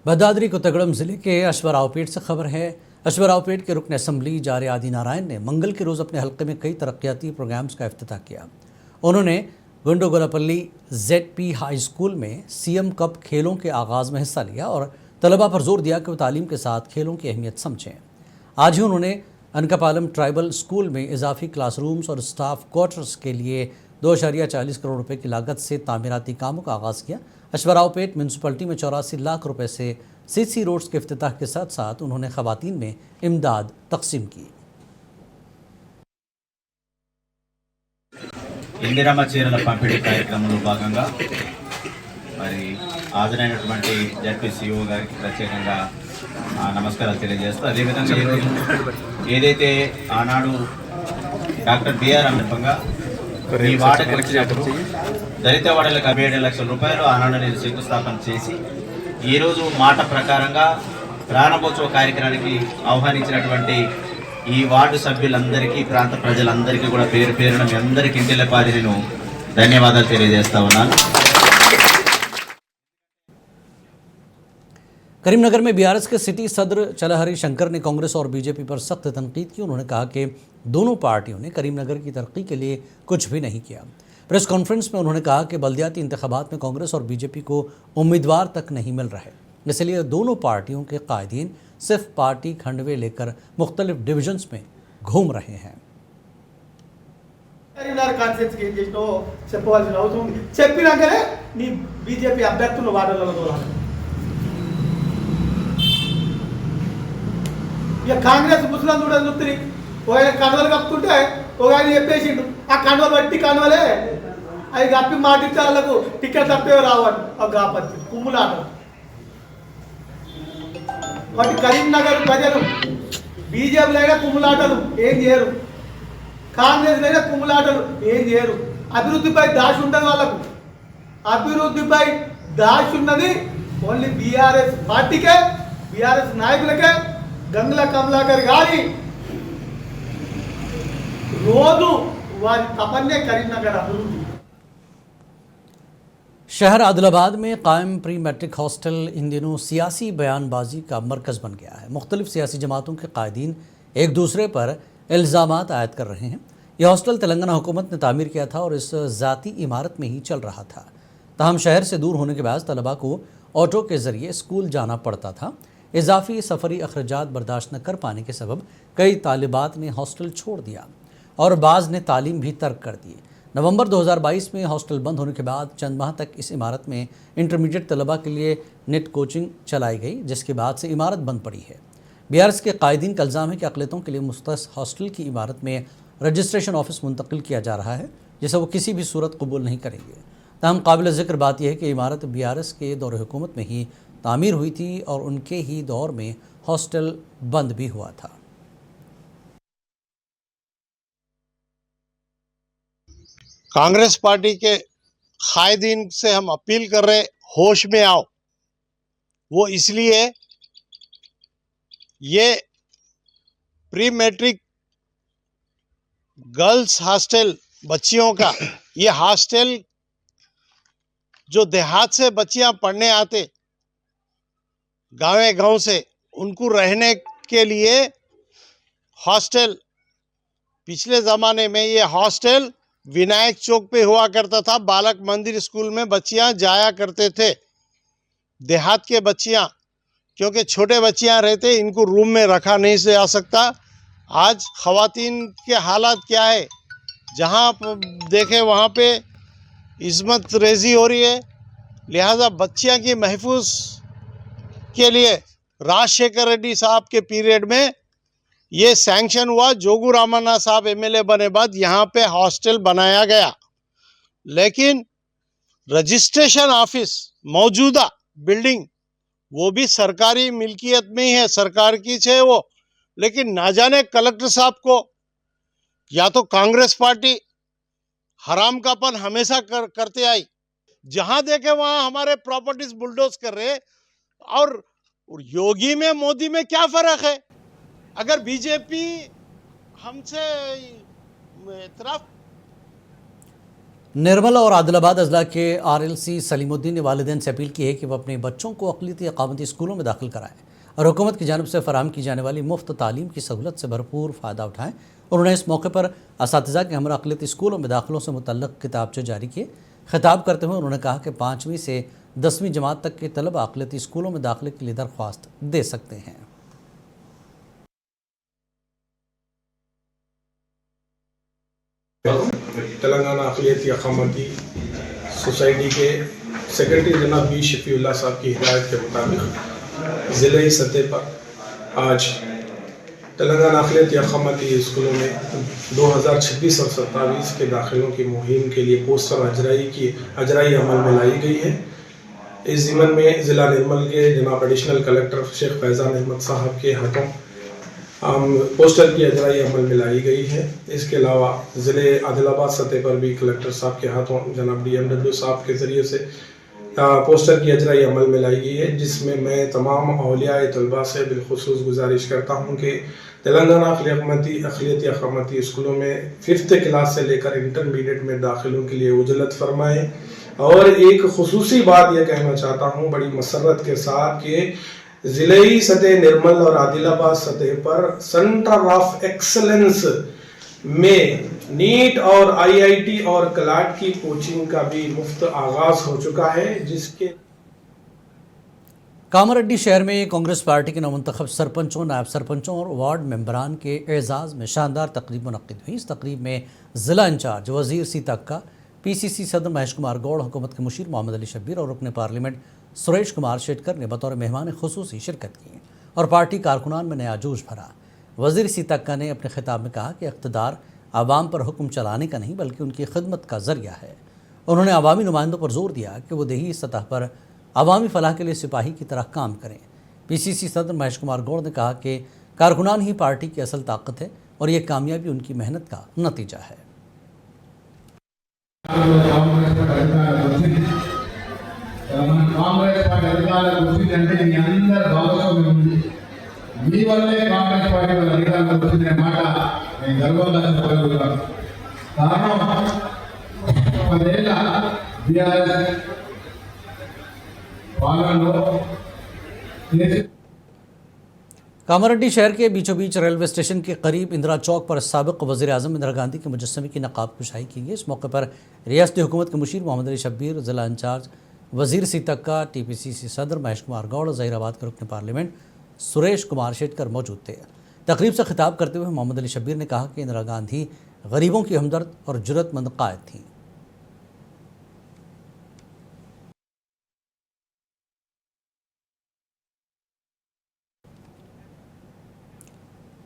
भद्राद्री कोत्तगुड़म जिले के अश्वरावपेट से खबर है। अश्वरावपेट के रुकन असम्बली जार आदि नारायण ने मंगल के रोज़ अपने हल्के में कई तरक्याती प्रोग्राम्स का इफ्तिताह किया। उन्होंने गुंडोगोलापल्ली ZP हाई स्कूल में CM कप खेलों के आगाज़ में हिस्सा लिया और तलबा पर जोर दिया कि वो तालीम के साथ खेलों की अहमियत समझें। आज ही उन्होंने अनकापालम ट्राइबल स्कूल में इजाफी क्लासरूम्स और स्टाफ क्वार्टर्स के लिए 2.40 करोड़ रुपए की लागत से तामीराती कामों का आगाज़ किया। अश्वरावपेट म्यूनसिपलिटी में 84 लाख रुपए से CC रोड्स के इफ्तिताह के साथ साथ उन्होंने ख़वातीन में इमदाद तकसीम की। ఇందిరమ్మ చీరల పంపిణీ కార్యక్రమంలో భాగంగా మరి హాజరైనటువంటి ZPCO గారికి ప్రత్యేకంగా నమస్కారాలు తెలియజేస్తూ అదేవిధంగా ఏదైతే ఆనాడు డాక్టర్ బిఆర్ అంబేద్కర్ ఈ వార్డుకు వచ్చినప్పుడు దళిత వాడలకు 57 లక్షల రూపాయలు ఆనాడు నేను శంకుస్థాపన చేసి ఈరోజు మాట ప్రకారంగా ప్రారంభోత్సవ కార్యక్రమానికి ఆహ్వానించినటువంటి ఈ వార్డు సభ్యులందరికీ ప్రాంత ప్రజలందరికీ కూడా పేరు పేరున మీ అందరికీ ఇంటిల్లపాది నేను ధన్యవాదాలు తెలియజేస్తా ఉన్నాను। करीमनगर में BRS के सिटी सदर चलहरी शंकर ने कांग्रेस और बीजेपी पर सख्त तनकीद की। उन्होंने कहा कि दोनों पार्टियों ने करीमनगर की तरक्की के लिए कुछ भी नहीं किया। प्रेस कॉन्फ्रेंस में उन्होंने कहा कि बल्दियाती इंतखाबात में कांग्रेस और बीजेपी को उम्मीदवार तक नहीं मिल रहे, इसलिए दोनों पार्टियों के कायदीन सिर्फ पार्टी खंडवे लेकर मुख्तलिफ डिविजन्स में घूम रहे हैं। కరీంనగర్ కాన్ఫరెన్స్ కి ఏం చేసినో చెప్పవలసిన అవసరం ఉంది। చెప్పినాకనే నీ బీజేపీ అభ్యర్థులు వార్డులలో దూరాలి। ఇక కాంగ్రెస్ ముస్లిం కూడా చూస్తుంది, ఒక కండవలు కప్పుకుంటే ఒక ఆయన చెప్పేసిండు ఆ కండవలు బట్టి కండవలే అవి కప్పి మాటిస్తే వాళ్ళకు టికెట్ తప్పే రావాలి ఒక ఆపత్తి కుమ్ములాట। కాబట్టి కరీంనగర్ ప్రజలు బీజేపీ లేదా కుమ్ములాటలు ఏం చేయరు, కాంగ్రెస్ లేదా కుమ్ములాటలు ఏం చేయరు। అభివృద్ధిపై దాష్ ఉంటుంది వాళ్ళకు, అభివృద్ధిపై దాష్ ఉన్నది ఓన్లీ బీఆర్ఎస్ పార్టీకే, బీఆర్ఎస్ నాయకులకే। గంగుల కమలాకర్ గారి రోజు వారి తపన్నే కరీంనగర్ అభివృద్ధి। शहर आदिलाबाद में कायम प्री मैट्रिक हॉस्टल इन दिनों सियासी बयानबाजी का मरकज़ बन गया है। मुख्तलिफ सियासी जमातों के कायदीन एक दूसरे पर इल्ज़ामात आयद कर रहे हैं। यह हॉस्टल तेलंगाना हुकूमत ने तामीर किया था और इस ज़ाती इमारत में ही चल रहा था। ताहम शहर से दूर होने के बाद तलबा को ऑटो के ज़रिए स्कूल जाना पड़ता था। इजाफी सफ़री अखराजात बर्दाश्त न कर पाने के सबब कई तालिबात ने हॉस्टल छोड़ दिया और बाज़ ने तालीम भी तर्क कर दी। नवंबर 2022 में हॉस्टल बंद होने के बाद चंद माह तक इस इमारत में इंटरमीडिएट तलबा के लिए नेट कोचिंग चलाई गई, जिसके बाद से इमारत बंद पड़ी है। BRS के कायदीन का इल्ज़ाम है कि अक़लियतों के लिए मुख्तस हॉस्टल की इमारत में रजिस्ट्रेशन ऑफिस मुंतकिल किया जा रहा है, जिसे वो किसी भी सूरत कबूल नहीं करेंगे। ताहम काबिल ज़िक्र बात यह है कि इमारत BRS के दौर हुकूमत में ही तामीर हुई थी और उनके ही दौर में हॉस्टल बंद भी हुआ था। कांग्रेस पार्टी के कायदीन से हम अपील कर रहे, होश में आओ। वो इसलिए ये प्री मैट्रिक गर्ल्स हॉस्टल बच्चियों का, ये हॉस्टल जो देहात से बच्चियां पढ़ने आते गाँव से, उनको रहने के लिए हॉस्टल, पिछले ज़माने में ये हॉस्टल विनायक चौक पे हुआ करता था। बालक मंदिर स्कूल में बच्चियां जाया करते थे। देहात के बच्चियां, क्योंकि छोटे बच्चियां रहते, इनको रूम में रखा नहीं जा सकता। आज ख़वातीन के हालात क्या है, जहां देखे वहां पे इस्मत रेजी हो रही है। लिहाजा बच्चियां की महफूज के लिए राजशेखर रेड्डी साहब के पीरियड में ये सैंक्शन हुआ। जोगू रामन्ना साहब MLA बने बाद यहाँ पे हॉस्टल बनाया गया, लेकिन रजिस्ट्रेशन ऑफिस मौजूदा बिल्डिंग वो भी सरकारी मिल्कियत में ही है, सरकार की है वो। लेकिन ना जाने कलेक्टर साहब को, या तो कांग्रेस पार्टी हराम कापन हमेशा करते आई, जहां देखे वहां हमारे प्रॉपर्टीज बुलडोज कर रहे। और योगी में मोदी में क्या फर्क है? अगर बीजेपी हमसे इतराफ निर्मल और आदिलाबाद अजला के RLC सलीमुद्दीन ने वालिदैन से अपील की है कि वो अपने बच्चों को अक़लियती अक़ामती स्कूलों में दाखिल कराएं और हुकूमत की जानिब से फ़राहम की जाने वाली मुफ्त तालीम की सहूलत से भरपूर फ़ायदा उठाएं। उन्होंने इस मौके पर असातिज़ा के हमरा अक़लियती स्कूलों में दाखिलों से मुतल्लिक़ किताबचे जारी किए। खिताब करते हुए उन्होंने कहा कि 5वीं से 10वीं जमात तक के तलबा अक़लियती स्कूलों में दाखिले के लिए दरख्वास्त दे सकते हैं। तेलंगाना अक़लियती अक़ामती सोसाइटी के सेक्रेटरी जनाब बी शफीउल्लाह साहब की हिदायत के मुताबिक ज़िले सतह पर आज तेलंगाना अक़लियती अक़ामती स्कूलों में 2026 और 27 के दाखिलों की मुहिम के लिए पोस्टर अजराई अमल में लाई गई है। इस ज़िम्मन में ज़िला निर्मल के जनाब एडिशनल कलेक्टर शेख फैज़ान अहमद साहब के हाथों पोस्टर की अजराई अमल में लाई गई है। इसके अलावा ज़िले आदिलाबाद सतह पर भी कलेक्टर साहब के हाथों जनाब DMW साहब के ज़रिए से पोस्टर की अजराई अमल में लाई गई है, जिसमें मैं तमाम औलिया तलबा से बिलखुसूस गुजारिश करता हूँ कि तेलंगाना अक़लियती अक़ामती स्कूलों में 5th क्लास से लेकर इंटरमीडिएट में दाखिलों के लिए उजलत फरमाएँ। और एक खुसूसी बात यह कहना चाहता हूँ बड़ी मसरत के साथ कि ज़िले सतह निर्मल और आदिलाबाद सतह पर सेंटर ऑफ एक्सलेंस में नीट और IIT और क्लाट की कोचिंग का भी मुफ्त आगाज हो चुका है, जिसके कामारेड्डी शहर में कांग्रेस पार्टी के नवमंतखब सरपंचों, नायब सरपंचों और वार्ड मेंबरान के एजाज़ में शानदार तकरीब मुनक्किद हुई। इस तकरीब में ज़िला इंचार्ज वज़ीर सी तक्का, PCC सदर महेश कुमार गौड़, हुकूमत के मुशीर मोहम्मद अली शब्बीर और रुकन पार्लियामेंट सुरेश कुमार शेटकर ने बतौर मेहमान खुसूसी शिरकत की और पार्टी कारकुनान में नया जोश भरा। वज़ीर सी तक्का ने अपने खिताब में कहा कि इक़्तिदार आवाम पर हुक्म चलाने का नहीं बल्कि उनकी खिदमत का ज़रिया है। उन्होंने अवामी नुमाइंदों पर जोर दिया कि वो देही सतह पर अवामी फलाह के लिए सिपाही की तरह काम करें। PCC सदर महेश कुमार गौड़ ने कहा कि कारकुनान ही पार्टी की असल ताकत है और ये कामयाबी उनकी मेहनत का नतीजा है। కాంగ్రెస్ పార్టీ అధికారులకు వచ్చిందంటే మీ అందరి భాగస్వామ్యం ఉంది. మీ వల్లే కాంగ్రెస్ పార్టీ వాళ్ళ అధికారులకు వచ్చిందనే మాట నేను గర్వంగా చెప్పగలుగుతాను. కారణం 10 ఏళ్ళ BRS పాలనలో कामारेड्डी शहर के बीचों बीच रेलवे स्टेशन के करीब इंदिरा चौक पर साबिक़ वज़ीर आज़म इंदिरा गांधी के मुजस्समे की नक़ाब कुशाई की गई। इस मौके पर रियासती हुकूमत के मुशीर मोहम्मद अली शब्बीर, ज़िला इंचार्ज वज़ीर सी तक्का, TPCC सदर महेश कुमार गौड़, ज़हीराबाद के रुकन पार्लियामेंट सुरेश कुमार शेटकर मौजूद थे। तकरीब से खिताब करते हुए मोहम्मद अली शब्बीर ने कहा कि इंदिरा गांधी गरीबों की हमदर्द और जुर्रतमंद क़ायद थीं।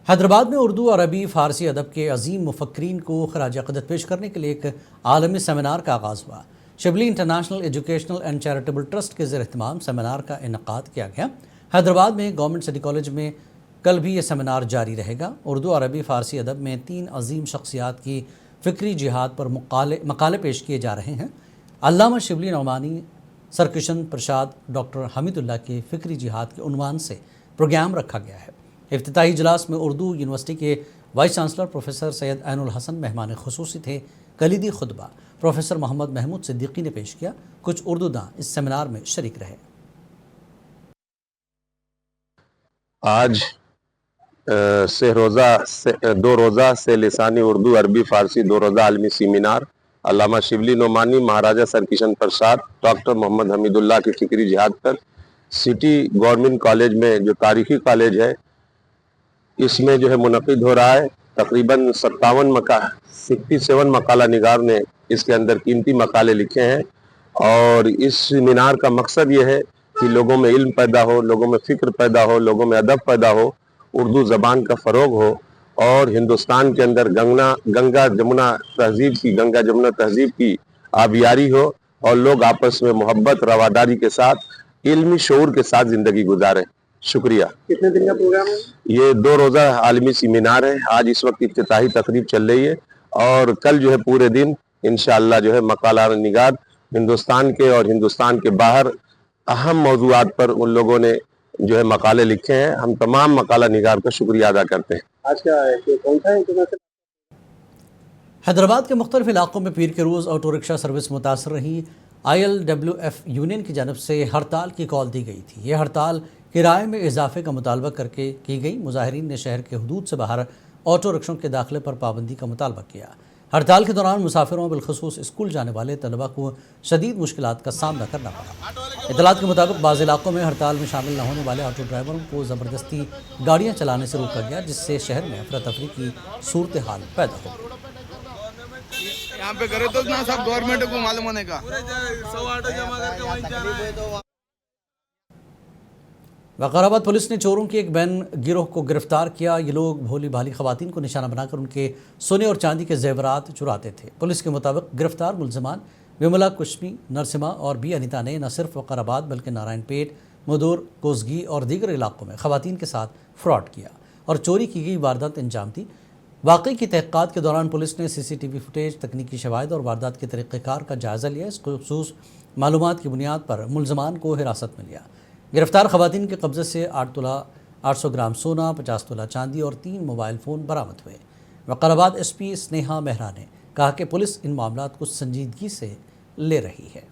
हैदराबाद में उर्दू, अरबी, फ़ारसी अदब के अजीम मुफक्रीन को खराज अक़ीदत पेश करने के लिए एक आलमी सेमिनार का आगाज़ हुआ। Shibli international educational and charitable trust के ज़ेर एहतमाम सेमिनार का इनेकाद किया गया। हैदराबाद में गवर्नमेंट सिटी कॉलेज में कल भी ये सेमिनार जारी रहेगा। उर्दू, अरबी, फ़ारसी अदब में 3 अजीम शख्सियात की फ़िक्री जिहाद पर मकाले पेश किए जा रहे हैं। अल्लामा शिबली नौमानी, सरकिशन प्रसाद, डॉक्टर हमीदुल्लाह के फ़िक्री जिहाद के उन्वान से प्रोग्राम रखा गया है। इफ्तिताही इजलास में उर्दू यूनिवर्सिटी के vice chancellor professor Syed Ainul Hasan मेहमान खुसूसी थे। कलीदी खुतबा प्रोफेसर मोहम्मद महमूद सिद्दीकी ने पेश किया। कुछ उर्दू दां इस सेमिनार में शरीक रहे। आज 2 रोज़ा से लिसानी उर्दू, अरबी, फ़ारसी 2 रोज़ा आलमी सेमिनार अल्लामा शिबली नोमानी, महाराजा सरकिशन प्रसाद, डॉक्टर मोहम्मद हमीदुल्लाह की फ़िक्री जिहाद पर सिटी गवर्नमेंट कॉलेज में जो तारीख़ी कॉलेज है इसमें जो है मुनक़िद हो रहा है। तकरीबन 67 मकाला निगार ने इसके अंदर कीमती मकाले लिखे हैं और इस सेमिनार का मकसद ये है कि लोगों में इल्म पैदा हो, लोगों में फ़िक्र पैदा हो, लोगों में अदब पैदा हो, उर्दू ज़बान का फ़रोग़ हो और हिंदुस्तान के अंदर गंगा जमुना तहज़ीब की आबियारी हो और लोग आपस में मोहब्बत, रवादारी के साथ, इल्मी शऊर के साथ ज़िंदगी गुजारें। शुक्रिया। कितने दिन का प्रोग्राम है? ये 2 रोज़ा आलमी सेमिनार है। आज इस वक्त इफ्तिताही तकरीब चल रही है और कल जो है पूरे दिन इंशाअल्लाह जो है मकाला निगार हिंदुस्तान के और हिंदुस्तान के बाहर अहम मौज़ूआत पर उन लोगों ने जो है मकाले लिखे हैं। हम तमाम मकाला निगार का शुक्रिया अदा करते हैं। आज का कौन सा है? حیدرآباد کے مختلف علاقوں میں پیر کے روز آٹو رکشہ سروس متاثر رہی۔ ILWF یونین کی جانب سے ہڑتال کی کال دی گئی تھی۔ یہ ہڑتال کرائے میں اضافے کا مطالبہ کر کے کی گئی۔ مظاہرین نے شہر کے حدود سے باہر آٹو رکشوں کے داخلے پر پابندی کا مطالبہ کیا۔ ہڑتال کے دوران مسافروں بالخصوص اسکول جانے والے طلباء کو شدید مشکلات کا سامنا کرنا پڑا۔ اطلاعات کے مطابق بعض علاقوں میں ہڑتال میں شامل نہ ہونے والے آٹو ڈرائیوروں کو زبردستی گاڑیاں چلانے سے روکا گیا، جس سے شہر میں افراتفری کی صورتحال پیدا ہو گئی۔ यहाँ पे करे तो ना सब गवर्नमेंट को मालूम होने का। وقار آباد پولیس نے چوروں کے ایک بین گروہ کو گرفتار کیا۔ یہ لوگ بھولی بھالی خواتین کو نشانہ بنا کر ان کے سونے اور چاندی کے زیورات چراتے تھے۔ پولیس کے مطابق گرفتار ملزمان وملا کشمی، نرسما اور بی انیتا نے نہ صرف وقار آباد بلکہ نارائن پیٹ، مدور، کوسگی اور دیگر علاقوں میں خواتین کے ساتھ فراڈ کیا اور چوری کی گئی واردات انجام دی۔ واقعے کی تحقیقات کے دوران پولیس نے CCTV فوٹیج، تکنیکی شواہد اور واردات کے طریقہ کار کا جائزہ لیا۔ اس خصوص معلومات کی بنیاد پر ملزمان کو حراست میں لیا۔ گرفتار خواتین کے قبضے سے 800 گرام سونا، 50 تولہ چاندی اور 3 موبائل فون برآمد ہوئے۔ وقار آباد SP اسنیہا مہرا نے کہا کہ پولیس ان معاملات کو سنجیدگی سے لے رہی ہے۔